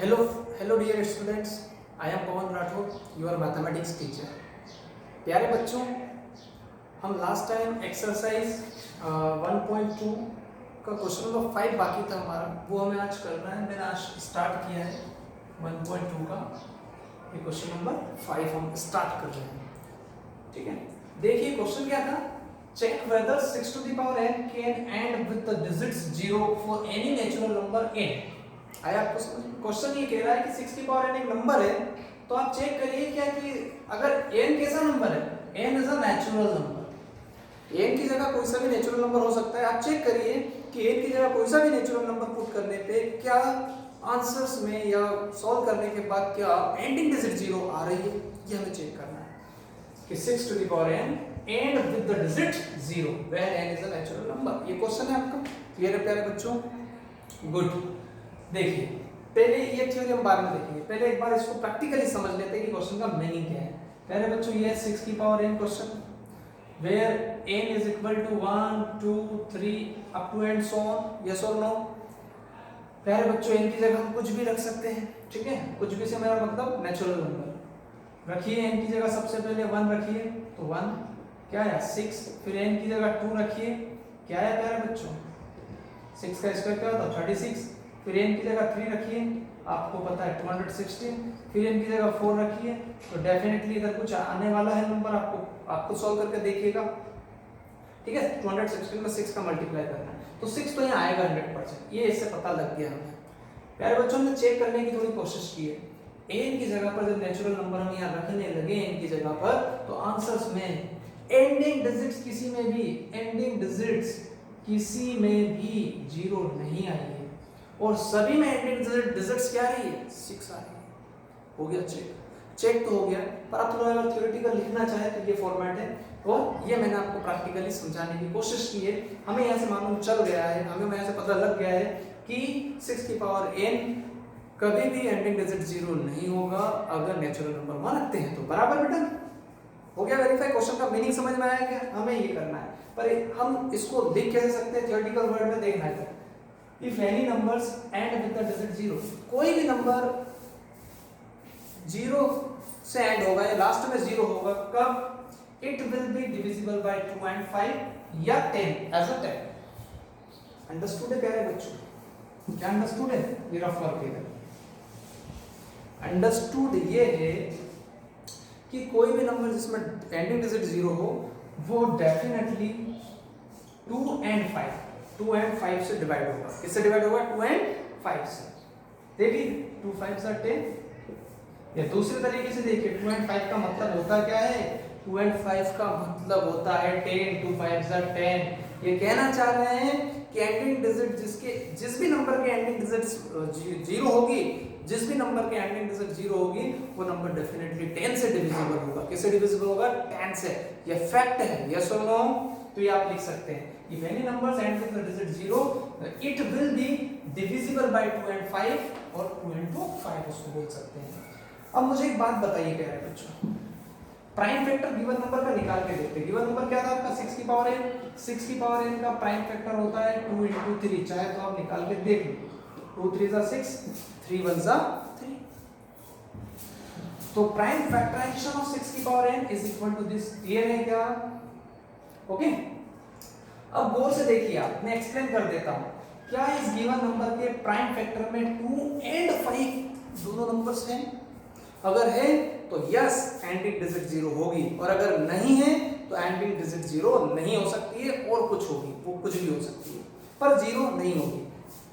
Hello, hello dear students. I am Pawan Rathod, your mathematics teacher. प्यारे बच्चों, हम last time exercise 1.2 का question number 5 बाकी था हमारा, वो हमें आज करना है। मैंने आज स्टार्ट किया है 1.2 का, ये क्वेश्चन नंबर 5 हम स्टार्ट कर रहे हैं। ठीक है, देखिए क्वेश्चन क्या था। Check whether 6 to the power n can end with the digits 0 for any natural number n। आया क्वेश्चन ये कह रहा है कि 6 की पावर n एक नंबर है, तो आप चेक करिए क्या कि अगर n कैसा नंबर है, n is a natural number. n की जगह कोई सा भी नेचुरल नंबर हो सकता है। आप चेक करिए कि n की जगह कोई सा भी नेचुरल नंबर पुट करने पे क्या आंसर्स में या सॉल्व करने के बाद क्या एंडिंग डिजिट 0 आ रही है, ये हमें चेक करना है कि 6 to the power n and with the digit 0 where n is a natural number. ये क्वेश्चन है आपका। क्लियर है प्यारे बच्चों? गुड। देखिए पहले ये थ्योरी हम बाद में देखेंगे, पहले एक बार इसको प्रैक्टिकली समझ लेते हैं कि क्वेश्चन का मीनिंग क्या है। पहले बच्चों ये 6 की power n question where n is equal to 1 2 3 up to and so on, yes और नो। पहले बच्चों n की जगह हम कुछ भी रख सकते हैं। ठीक है, कुछ भी से मेरा मतलब नेचुरल नंबर रखिए। n की जगह सबसे पहले 1 रखिए तो 1 क्या है 6, फिर n की जगह 2 रखिए, क्या है प्यारे बच्चों 6 का स्क्वायर क्या होता है 36, फिर n की जगह 3 रखिए, आपको पता है 216, फिर n की जगह 4 रखिए, तो डेफिनेटली इधर कुछ आने वाला है नंबर, आपको सॉल्व करके देखिएगा। ठीक है, 216 में 6 का मल्टीप्लाई करना है तो 6 तो यहाँ आएगा 100%, ये इससे पता लग गया हमें। प्यारे बच्चों ने चेक करने की थोड़ी कोशिश की है। n की जगह पर जब नेचुरल नंबर हम यहाँ रखने लगे n की जगह पर, तो आंसर्स में एंडिंग डिजिट्स किसी में भी 0 नहीं आई है, और सभी में एंडिंग डिजिट्स क्या आ रही है 6 आ रही है। हो गया चेक तो हो गया, पर आप थोड़ा अगर थ्योरेटिकल लिखना चाहे तो ये फॉर्मेट है, और ये मैंने आपको प्रैक्टिकली समझाने की कोशिश की है। हमें यहाँ से मालूम चल गया है, हमें यहाँ से पता लग गया है कि 6 की पावर n कभी भी एंडिंग डिजिट 0 नहीं होगा अगर नेचुरल नंबर 1 रखते हैं तो। बराबर बेटा? हो गया वेरीफाई? क्वेश्चन का मीनिंग समझ में आया क्या? हमें ये करना है, पर हम इसको लिख कैसे सकते हैं थ्योरेटिकल वर्ड में, देखना है। If any numbers and with the digit 0, कोई भी नंबर 0 से एंड होगा या लास्ट में 0 होगा, कब? It will be divisible by 2 and 5 या 10 एज अ 10। अंडरस्टूड है प्यारे बच्चों? क्या अंडरस्टूड है? ये रफ वर्क है। अंडरस्टूड ये है कि कोई भी नंबर जिसमें एंडिंग डिजिट 0 हो, वो डेफिनेटली 2 एंड 5 से डिवाइड होगा। किससे डिवाइड होगा? 2 एंड 5 से। देखिए 2 5 are 10, या दूसरे तरीके से देखिए 2 एंड 5 का मतलब होता क्या है? 2 एंड 5 का मतलब होता है 10, 2 5 are 10। ये कहना चाह रहे हैं कि एंडिंग डिजिट जिस भी नंबर के एंडिंग डिजिट 0 होगी, जिस भी नंबर के एंडिंग डिजिट 0 होगी, वो नंबर डेफिनेटली 10 से डिविजिबल होगा। किससे डिविजिबल होगा? 10 से। ये फैक्ट है, यस और नो? तो ये आप लिख सकते हैं, if any numbers end with the digit 0, it will be divisible by 2 and 5, और 2 and 5 उसको बोल सकते हैं। अब मुझे एक बात बताइए प्यारे बच्चों, प्राइम फैक्टर गिवन नंबर का निकाल के देखते हैं। गिवन नंबर क्या था आपका? 6 की पावर n। 6 की पावर n का प्राइम फैक्टर होता है 2 into 3, चाहे तो आप निकाल के देख लो। 2 3 6, 3 1 3। तो प्राइम फैक्टराइजेशन ऑफ 6 की power n is equal to this. Clear है क्या? ओके, अब गौर से देखिए आप, मैं एक्सप्लेन कर देता हूं। क्या इस गिवन नंबर के प्राइम फैक्टर में 2 एंड 5 दोनों नंबर्स हैं? अगर है तो यस, एंडिंग डिजिट 0 होगी, और अगर नहीं है तो एंडिंग डिजिट 0 नहीं हो सकती है, और कुछ होगी, वो कुछ भी हो सकती है, पर 0 नहीं होगी।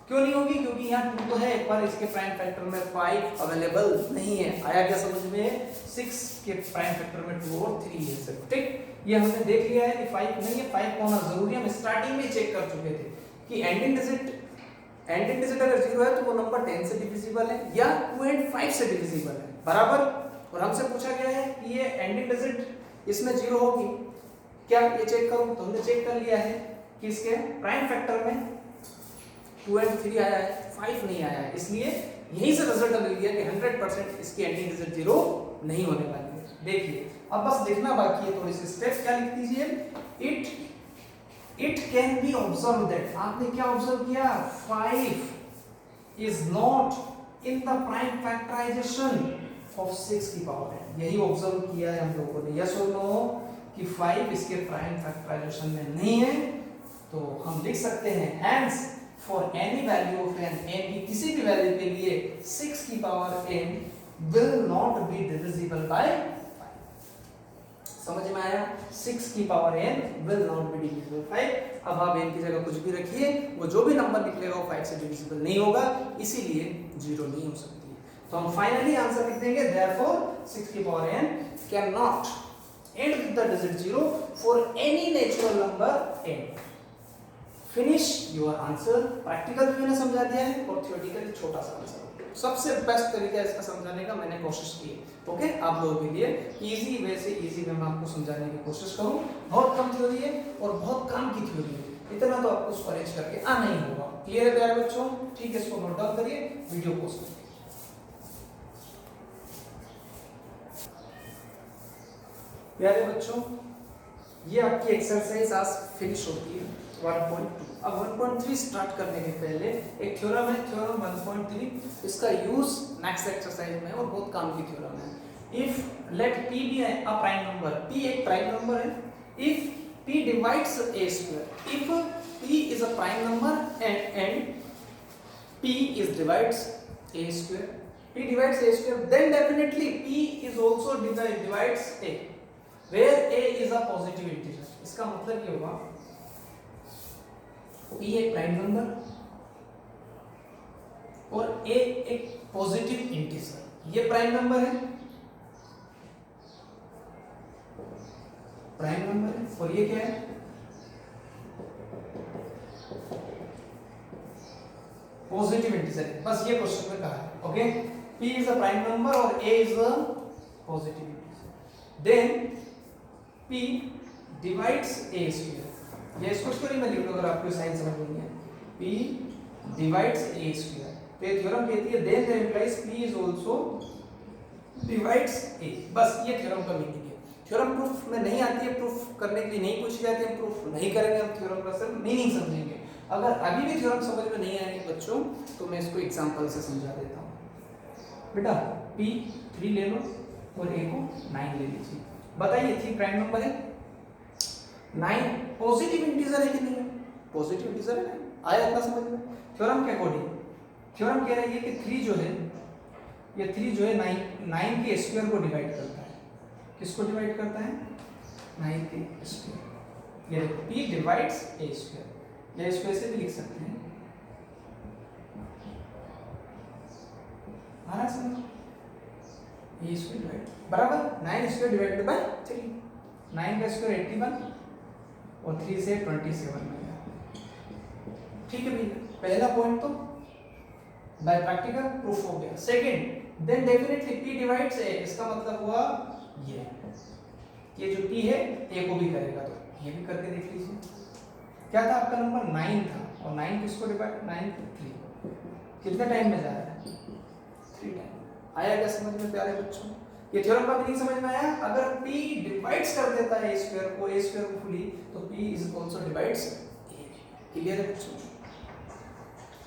क्यों नहीं होगी? क्योंकि यहाँ 2 तो है, पर इसके प्राइम फैक्टर में 5 अवेलेबल नहीं है। आया क्या समझ में? 6 के प्राइम फैक्टर में 2 और 3 है सिर्फ। ठीक, ये हमने देख लिया है कि 5 नहीं है, 5 होना जरूरी है। हम स्टार्टिंग में चेक कर चुके थे कि एंडिंग डिजिट अगर 0 है तो वो नंबर 10 से डिविजिबल है या 2 एंड 5 से डिविजिबल है। बराबर? और हमसे पूछा गया है कि ये एंडिंग डिजिट इसमें 0 होगी क्या, ये चेक करो। तो हमने चेक कर लिया है कि इसके प्राइम फैक्टर में 2 एंड 3 आया है, 5 नहीं आया है, इसलिए यहीं से रिजल्ट मिल गया कि 100% इसकी एंडिंग डिजिट 0 नहीं होने वाली है। देखिए अब बस लिखना बाकी है थोड़ी सी स्टेप। क्या लिख दीजिए? It can be observe that, आपने क्या ऑब्जर्व किया? 5 is not in the prime factorization of 6 की पावर n। यही ऑब्जर्व किया है हम लोगों ने, यस और नो, कि 5 इसके प्राइम फैक्टराइजेशन में नहीं है। तो हम लिख सकते हैं hence for any value of n, n की किसी भी वैल्यू के लिए 6 की power n will not be divisible by 5। समझ में आया? 6 की power n will not be divisible by 5। अब आप n की जगह कुछ भी रखिए, वो जो भी नंबर निकलेगा वो 5 से डिविजिबल नहीं होगा, इसीलिए 0 नहीं हो सकती है। तो हम फाइनली आंसर लिख देंगे therefore 6 की power n cannot end with the digit 0 for any natural number n। Finish your answer. Practical भी मैंने समझा दिया है और थियोरेटिकली छोटा सा आंसर। सबसे बेस्ट तरीका है इसका समझाने का, मैंने कोशिश की है। ओके, आप लोगों के लिए इजी वे से इजी वे में आपको समझाने की कोशिश करूं। बहुत कम थ्योरी है और बहुत काम की थ्योरी है, इतना तो आपको उसको अरेंज करके आना ही होगा। क्लियर है प्यारे बच्चों? ठीक है, इसको नोट डाउन करिए, वीडियो पोस्ट करिए। प्यारे बच्चों, ये आपकी एक्सरसाइज आज फिनिश होती है 1.2। अब 1.3 स्टार्ट करने के पहले एक थ्योरम है, थ्योरम 1.3। इसका यूज नेक्स्ट एक्सरसाइज में और बहुत काम की थ्योरम है। If let p be a prime number, p एक प्राइम नंबर है, इफ p divides a square, if p is a prime number and p is divides a square, p divides a square, then definitely p is also divides a where a is a positive integer। इसका मतलब ये होगा p एक prime number और a एक positive integer. ये prime number है, prime number है, और ये क्या है? Positive integer. बस ये क्वेश्चन में कहा है। Okay, p is a prime number और a is a positive integer, then p divides a square. ये इसको स्क्वायर में लिख लो अगर आपको साइन समझ नहीं है। p divides a square. तो ये थ्योरम कहती है then that implies p is also divides a। बस ये थ्योरम का मीनिंग है। थ्योरम प्रूफ में नहीं आती है, प्रूफ करने के लिए नहीं पूछी जाती है, प्रूफ नहीं करेंगे हम थ्योरम का, सिर्फ मीनिंग समझेंगे। अगर अभी भी थ्योरम समझ में नहीं आएंगे बच्चों, तो मैं इसको एग्जांपल से समझा देता हूं। बेटा p 3 ले लो और a को 9 ले लीजिए। बताइए 3 प्राइम नंबर है, 9 पॉजिटिव इंटीजर है कि नहीं है? पॉजिटिव इंटीजर है। आया इतना समझ में? थ्योरम के अकॉर्डिंग थ्योरम कह रही है कि 3 जो है, ये 3 जो है 9 के स्क्वायर को डिवाइड करता है। किसको डिवाइड करता है? 9 के स्क्वायर। ये देखो p डिवाइड्स a स्क्वायर, या इसको ऐसे भी लिख सकते हैं। आ रहा समझ? ये स्क्वायर डिवाइड बराबर 9 स्क्वायर डिवाइडेड बाय 3। 9 का स्क्वायर 81 और 3 से 27 मिलेगा। ठीक है भैया, पहला पॉइंट तो बाय प्रैक्टिकल प्रूफ हो गया। Second, then definitely p divides a, इसका मतलब हुआ ये जो p है a को भी करेगा, तो ये भी करके देख लीजिए। क्या था आपका नंबर? 9 था, और 9 किसको डिवाइड? 9 3 कितने टाइम में जा रहा है? 3 टाइम। आया क्या समझ में प्यारे बच्चों? ये थ्योरम का मीनिंग समझ में आया? अगर p डिवाइड्स कर देता है a स्क्वायर को फुली, तो p is also divides a। Clear है बच्चों?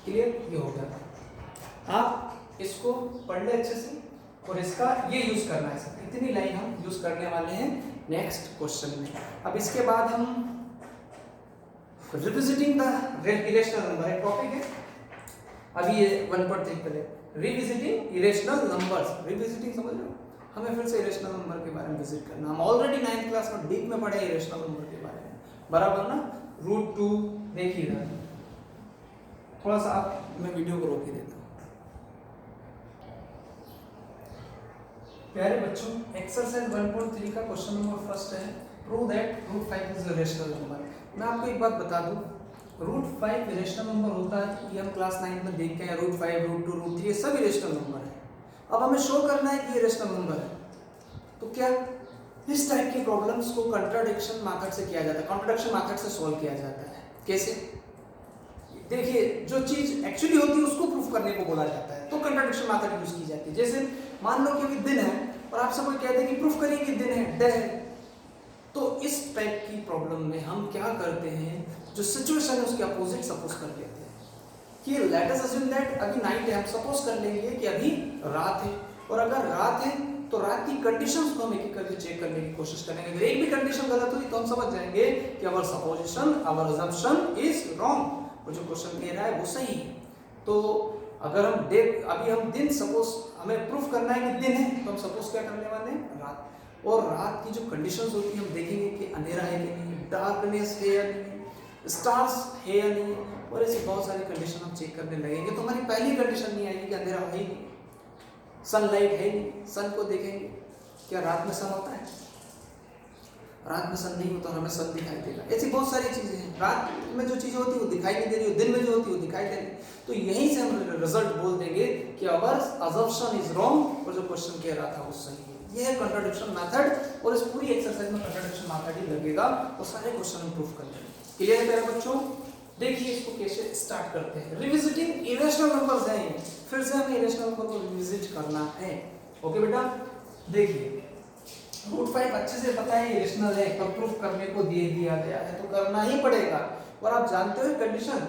क्लियर? ये हो गया। आप इसको पढ़ ले अच्छे से और इसका ये यूज करना है। सब इतनी लाइन हम यूज करने वाले हैं नेक्स्ट क्वेश्चन में। अब इसके बाद हम रिविजिटिंग द इरेशनल नंबर एक टॉपिक है। अभी ये 1.3 पहले रिविजिटिंग इरेशनल नंबर्स। रिविजिटिंग समझ लो, हमें फिर से इरेशनल नंबर के बारे में विजिट करना। हम ऑलरेडी 9th क्लास में डीप में पढ़े इरेशनल नंबर के बारे में, बराबर ना? √2 देखिएगा, थोड़ा सा आप मैं वीडियो को रोक ही देता हूँ। प्यारे बच्चों, एक्सरसाइज 1.3 का क्वेश्चन नंबर फर्स्ट है, prove that √5 is a rational number. मैं आपको एक बात बता दूं, √5 इरेशनल नंबर होता है, ये हम क्लास 9 में देख के आए। √5, √2, √3 ये सब इरेशनल नंबर है। अब हमें शो करना है कि ये रेशनल नंबर है, तो क्या इस टाइप की प्रॉब्लम्स को कंट्राडिक्शन मेथड से किया जाता है। कंट्राडिक्शन मेथड से सॉल्व किया जाता है। कैसे? देखिए, जो चीज एक्चुअली होती है उसको प्रूफ करने को बोला जाता है, तो कंट्राडिक्शन मेथड यूज की जाती है। जैसे मान लो कि अभी दिन है और आपसे कोई कहते हैं कि प्रूफ करिए कि दिन है, डे है, तो इस टाइप की प्रॉब्लम में हम क्या करते हैं, जो सिचुएशन है उसके अपोजिट सपोज कर लेते हैं। कि लेट अस अज्यूम दैट अभी नाइट है, हम सपोज कर लेंगे कि अभी रात है, और अगर रात है तो रात की कंडीशंस को हम एक एक करके चेक करने की कोशिश करेंगे। अगर एक भी कंडीशन गलत हुई तो हम समझ जाएंगे कि our supposition, our assumption is wrong, और जो क्वेश्चन कह रहा है वो सही है। तो अगर हम देख, अभी हम दिन, सपोज हमें प्रूफ करना है कि दिन है, तो हम सपोज क्या करने वाले हैं, रात। और रात की जो कंडीशंस होती है हम देखेंगे कि अंधेरा है कि नहीं, डार्कनेस है या नहीं, स्टार्स है या नहीं, और ऐसी बहुत सारी कंडीशन हम चेक करने लगेंगे। तो हमारी पहली कंडीशन नहीं आएगी कि अंधेरा है ही नहीं, सनलाइट है नहीं, सन को देखेंगे, क्या रात में सन होता है, रात में सन नहीं होता, हमें सन दिखाई देगा। ऐसी बहुत सारी चीजें हैं, रात में जो चीजें होती है वो दिखाई नहीं दे रही, दिन में जो होती है वो दिखाई दे रही। तो यहीं से हम रिजल्ट बोल देंगे कि अवर अजम्पशन इज रॉन्ग, और जो क्वेश्चन कह रहा था वो सही है। ये है कंट्राडिक्शन मेथड, और इस पूरी एक्सरसाइज में कंट्राडिक्शन मेथड ही लगेगा, और सारे क्वेश्चन हम प्रूफ कर लेंगे। क्लियर है मेरे बच्चों? देखिए इसको कैसे स्टार्ट करते हैं। रिविजिटिंग इरेशनल नंबर्स हैं, फिर से हमें इरेशनल नंबर को रिविजिट करना है। ओके बेटा, देखिए √5 अच्छे से पता है इरेशनल है, पर प्रूफ करने को दिया गया है तो करना ही पड़ेगा। और आप जानते हो कंडीशन,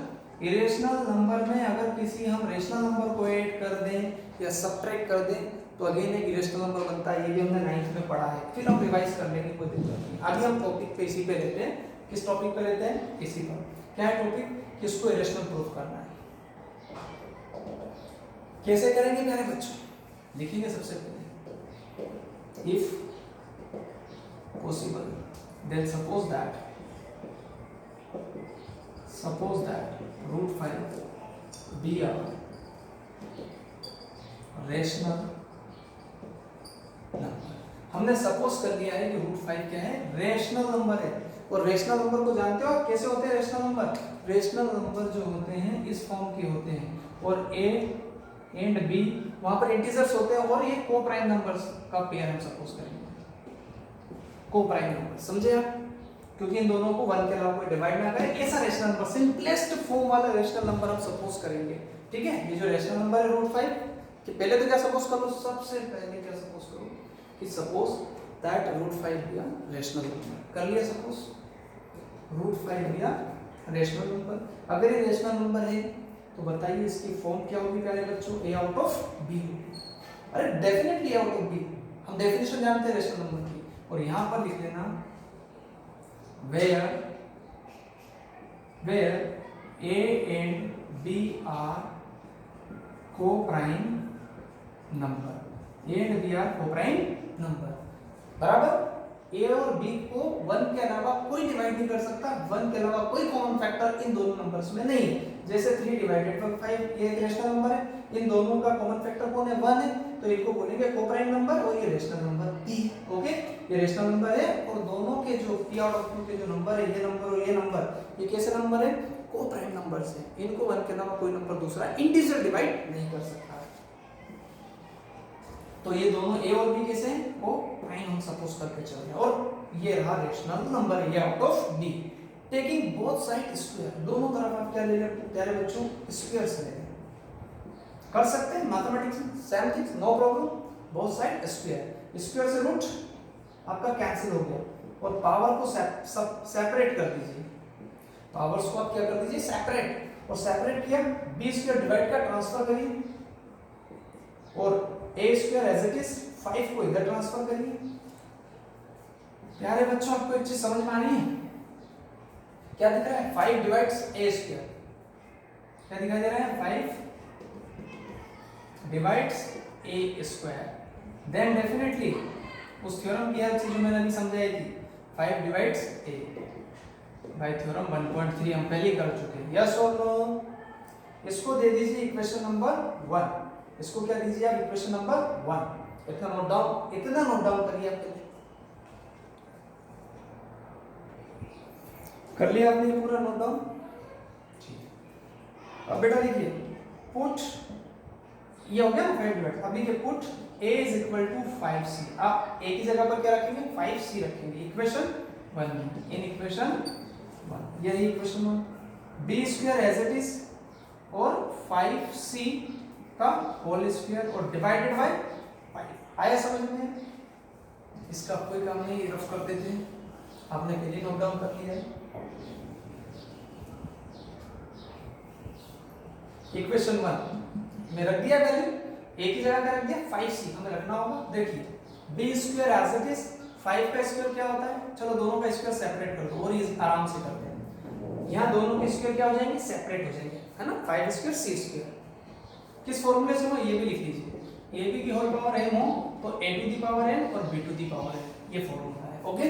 इरेशनल नंबर में अगर किसी हम रेशनल नंबर को ऐड कर दें या सब्ट्रैक्ट कर दें तो अगेन एक इरेशनल नंबर बनता है। ये भी हमने 9th में पढ़ा है, फिर हम रिवाइज करने की कोई दिक्कत नहीं। अभी हम टॉपिक पे इसी पे लेते हैं। किस टॉपिक पे लेते हैं? इसी पर। क्या है टॉपिक? किसको इरेशनल प्रूफ करना है। कैसे करेंगे मेरे बच्चों? लिखेंगे सबसे पहले, if possible, then suppose that √5 be a rational number। हमने सपोज कर लिया है कि √5 क्या है? रेशनल नंबर है। और रेशनल नंबर को जानते हो कैसे होते हैं रेशनल नंबर? रेशनल नंबर जो होते हैं इस फॉर्म के होते हैं, और a एंड b वहां पर इंटीजर्स होते हैं, और ये को प्राइम नंबर्स का पेयर हम सपोज करेंगे, को प्राइम नंबर। समझे आप? क्योंकि इन दोनों को 1 के अलावा कोई डिवाइड ना करे, ऐसा रेशनल नंबर, सिंपलेस्ट फॉर्म वाला रेशनल नंबर हम सपोज करेंगे। ठीक है, ये जो रेशनल नंबर है √5 कि पहले तो क्या सपोज करो, सबसे पहले क्या सपोज करो कि सपोज दैट √5 भी रेशनल नंबर। कर लिया सपोज √5 भी रेशनल नंबर। अगर ये रेशनल नंबर है तो बताइए इसकी फॉर्म क्या होगी प्यारे बच्चों? a out of b। अरे definitely a out of b, हम डेफिनेशन जानते हैं रेशनल नंबर की। और यहां पर लिख लेना where a and b are co-prime number, a and b are co-prime number, बराबर। a और b को 1 के अलावा कोई डिवाइड नहीं कर सकता, 1 के अलावा कोई कॉमन फैक्टर इन दोनों नंबर्स में नहीं है। जैसे 3 डिवाइडेड बाय 5 ये एक रेशनल नंबर है, इन दोनों का कॉमन फैक्टर कौन है? 1 है, तो इनको बोलेंगे को-प्राइम नंबर, और ये रेशनल नंबर p। ओके, ये रेशनल नंबर है, और दोनों के जो p आउट ऑफ q के जो नंबर है, ये नंबर और ये नंबर, ये कैसे नंबर है? को-प्राइम नंबर्स है। इनको 1 के अलावा कोई नंबर दूसरा इंटीजर डिवाइड नहीं कर सकता। तो ये दोनों a और b कैसे हैं? को-प्राइम हम सपोज करके चल रहे हैं, और ये रहा रेशनल नंबर, ये out of b। Taking both side square, दोनों तरफ आप क्या ले रहे हैं प्यारे बच्चों? स्क्वायर से ले रहे हैं। कर सकते हैं मैथमेटिक्स में, same things, no problem. Both side square, square से रूट आपका कैंसिल हो गया, और पावर को सेपरेट कर दीजिए। पावर्स को आप क्या कर दीजिए? सेपरेट। और सेपरेट किया, b स्क्वायर डिवाइड का ट्रांसफर करिए, और a square as it is 5 को इधर ट्रांसफर करिए। प्यारे बच्चों आपको एक चीज समझ में आ रही है? क्या दिख रहा है? 5 डिवाइड्स a स्क्वायर, क्या दिखाई दे रहा है? 5 divides a square. Then definitely उस थ्योरम की हेल्प से जो मैंने अभी समझाई थी, 5 डिवाइड्स a बाय थ्योरम 1.3 हम पहले कर चुके हैं। यस और नो? इसको दे दीजिए इक्वेशन नंबर 1। इसको क्या दीजिए आप? Equation number 1। इतना नोट डाउन करिए आप। कर लिया आपने पूरा नोट डाउन? ठीक। अब बेटा लिखिए, पुट, ये हो गया ना 5 डिवाइड। अब लिखिए put a is equal to 5c। आप a की जगह पर क्या रखेंगे? 5c रखेंगे इक्वेशन 1 में। इन इक्वेशन 1, ये equation 1, b square as it is, और 5c का होल स्क्वायर, और डिवाइडेड बाय 5। आया समझ में? इसका कोई काम नहीं, रफ कर देते हैं। आपने पहले नोट डाउन कर लिया है। इक्वेशन 1 में रख दिया वैल्यू, ए की जगह क्या रख दिया 5c, हमें रखना होगा। देखिए b square as it is, 5 का स्क्वायर क्या होता है, चलो दोनों का स्क्वायर सेपरेट कर दो और ये आराम से करते हैं। यहाँ दोनों के स्क्वायर क्या हो जाएंगे, सेपरेट हो जाएंगे, है ना। 5 स्क्वायर c स्क्वायर किस फॉर्मूले से हो ये भी लिख लीजिए, ए बी की होल पावर m हो तो a to the power n और b to the power n, ये फॉर्मूला है। ओके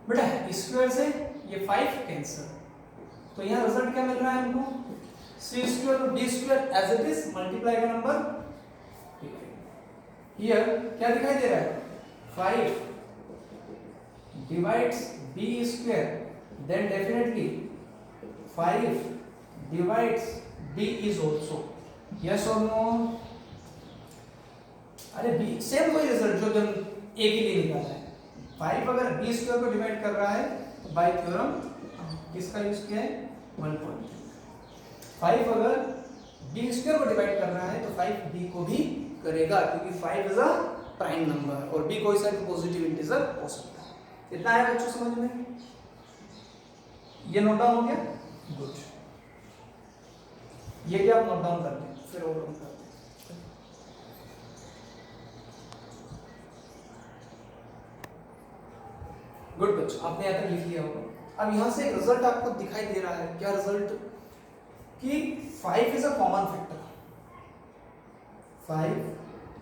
बेटा, स्क्वायर से ये 5 कैंसिल, तो यहाँ रिजल्ट क्या मिल रहा है हमको, c स्क्वायर और d square as it is multiply का नंबर, हियर क्या दिखाई दे रहा है, 5 divides b square, then definitely 5 divides b is also, yes और नो। अरे b सेम वही रिजल्ट जो हम a के लिए निकाला है। 5 अगर b स्क्वायर को डिवाइड कर रहा है तो बाय थ्योरम किसका यूज किया है, 1.3। 5 अगर b स्क्वायर को डिवाइड कर रहा है तो 5 b को भी करेगा, क्योंकि 5 इज अ प्राइम नंबर और b कोई सा भी पॉजिटिव इंटीजर हो सकता है। इतना है बच्चों समझ में, ये नोट डाउन हो गया, गुड। ये भी आप नोट डाउन कर लें, फिर और हम करते हैं। गुड बच्चों, आपने यहाँ तक लिख लिया होगा। अब यहाँ से रिजल्ट आपको दिखाई दे रहा है, क्या रिजल्ट, कि 5 is a common factor, 5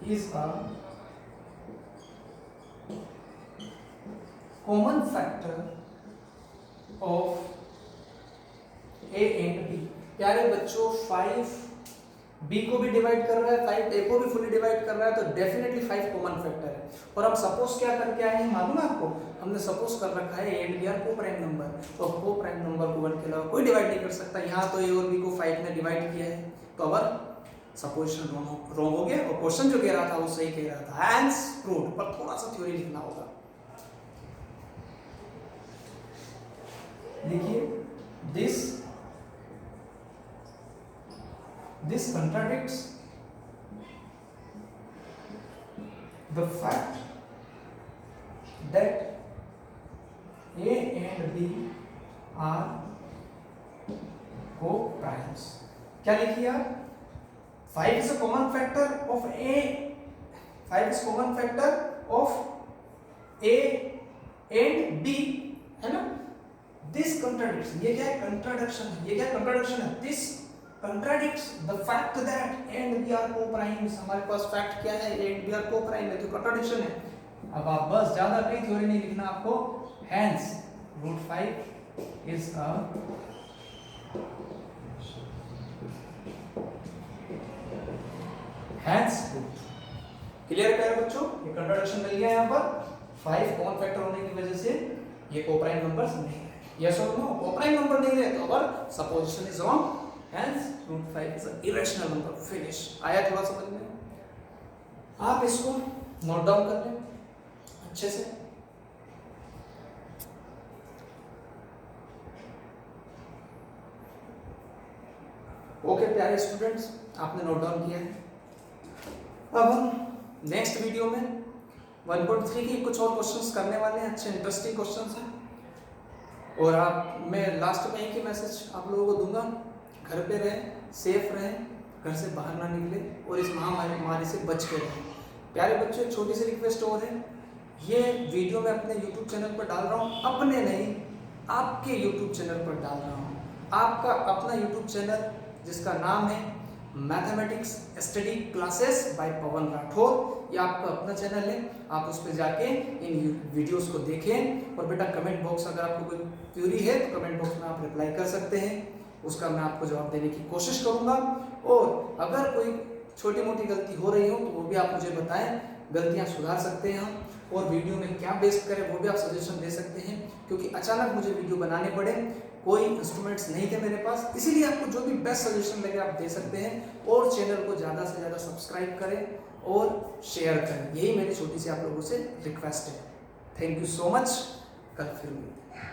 is a common factor of a and b। प्यारे बच्चों 5 b को भी डिवाइड कर रहा है, 5 a को भी फुली डिवाइड कर रहा है, तो डेफिनेटली 5 कॉमन फैक्टर है। और हम सपोज क्या करके आए हैं मालूम है आपको, हमने सपोज कर रखा है a एंड b आर को प्राइम नंबर, तो को प्राइम नंबर को 1 के अलावा कोई डिवाइड नहीं कर सकता। यहाँ तो a और b को 5 ने डिवाइड किया है, तो अवर सपोजिशन रॉन्ग हो गया और क्वेश्चन जो कह रहा था वो सही कह रहा था, हैंस प्रूव्ड। पर थोड़ा सा थ्योरी लिखना होगा। देखिए this contradicts the fact that a and b are co-primes। क्या लिखिए आप, 5 is a common factor of a, 5 is common factor of a and b, है ना। This contradicts, ये क्या है, कंट्राडिक्शन है, ये क्या कंट्राडिक्शन है, this contradicts the fact that a and b are co-primes। हमारे पास फैक्ट क्या है, a and b are co-prime है, तो कंट्राडिक्शन है। अब आप बस ज्यादा कहीं थ्योरी नहीं लिखना आपको, hence √5 is a hence clear है बच्चों, ये कंट्राडिक्शन मिल गया यहाँ पर। 5 कॉमन फैक्टर होने की वजह से ये को-प्राइम नंबर्स नहीं है, यस और नो। को-प्राइम नंबर नहीं है तो our supposition is wrong, hence √5 is an irrational number। Finish. आया थोड़ा समझ में, आप इसको नोट डाउन कर लें अच्छे से। ओके प्यारे स्टूडेंट्स, आपने नोट डाउन किया है। अब हम नेक्स्ट वीडियो में 1.3 की कुछ और क्वेश्चंस करने वाले हैं, अच्छे इंटरेस्टिंग क्वेश्चंस हैं। और मैं लास्ट में एक ही मैसेज आप लोगों को दूंगा, घर पे रहें, सेफ रहें, घर से बाहर ना निकले और इस महामारी से बच के रहें। प्यारे बच्चों, एक छोटी सी रिक्वेस्ट और है, ये वीडियो मैं अपने YouTube चैनल पर डाल रहा हूँ, अपने नहीं आपके YouTube चैनल पर डाल रहा हूँ। आपका अपना YouTube चैनल जिसका नाम है मैथमेटिक्स स्टडी क्लासेस बाय पवन राठौर, ये आपका अपना चैनल है, आप उस पर जाके इन वीडियोस को देखें। और बेटा कमेंट बॉक्स, अगर आपको कोई क्वेरी है तो कमेंट बॉक्स में आप रिप्लाई कर सकते हैं, उसका मैं आपको जवाब देने की कोशिश करूंगा। और अगर कोई छोटी मोटी गलती हो रही हो तो वो भी आप मुझे बताएं, गलतियां सुधार सकते हैं हम। और वीडियो में क्या बेस्ट करें वो भी आप सजेशन दे सकते हैं, क्योंकि अचानक मुझे वीडियो बनाने पड़े, कोई इंस्ट्रूमेंट्स नहीं थे मेरे पास, इसीलिए आपको जो भी बेस्ट सजेशन लगे आप दे सकते हैं। और चैनल को ज़्यादा से ज़्यादा सब्सक्राइब करें और शेयर करें, यही मेरी छोटी सी आप लोगों से रिक्वेस्ट है। थैंक यू सो मच, कल फिर मिलते हैं।